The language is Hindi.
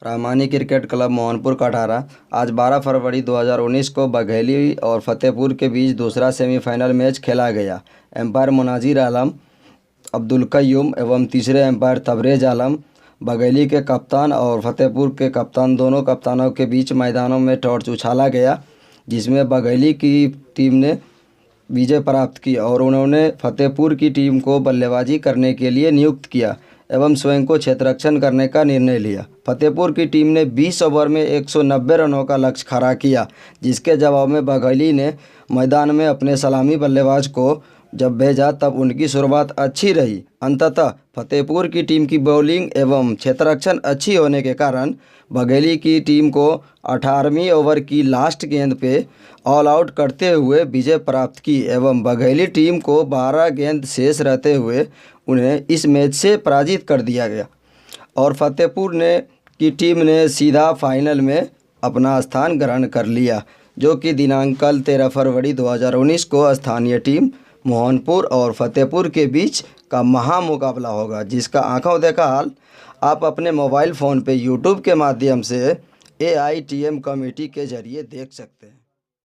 रामानी क्रिकेट क्लब मोहनपुर कटारा आज 12 फरवरी 2019 को बघेली और फतेहपुर के बीच दूसरा सेमीफाइनल मैच खेला गया। एम्पायर मुनाजिर आलम, अब्दुल कय्यूम एवं तीसरे एम्पायर तबरेज आलम। बघेली के कप्तान और फतेहपुर के कप्तान दोनों कप्तानों के बीच मैदानों में टॉर्च उछाला गया, जिसमें बघेली की टीम ने विजय प्राप्त की और उन्होंने फतेहपुर की टीम को बल्लेबाजी करने के लिए नियुक्त किया एवं स्वयं को क्षेत्ररक्षण करने का निर्णय लिया। फतेहपुर की टीम ने 20 ओवर में 190 रनों का लक्ष्य खड़ा किया, जिसके जवाब में बघेली ने मैदान में अपने सलामी बल्लेबाज को जब भेजा तब उनकी शुरुआत अच्छी रही। अंततः फतेहपुर की टीम की बॉलिंग एवं क्षेत्ररक्षण अच्छी होने के कारण बघेली की टीम को 18वीं ओवर की लास्ट गेंद पे ऑल आउट करते हुए विजय प्राप्त की एवं बघेली टीम को 12 गेंद शेष रहते हुए उन्हें इस मैच से पराजित कर दिया गया और फतेहपुर की टीम ने सीधा फाइनल में अपना स्थान ग्रहण कर लिया, जो कि दिनांक कल 13 फरवरी 2019 को स्थानीय टीम मोहनपुर और फतेहपुर के बीच का महामुकाबला होगा, जिसका आंखों देखा हाल आप अपने मोबाइल फ़ोन पे यूट्यूब के माध्यम से AITM कमेटी के ज़रिए देख सकते हैं।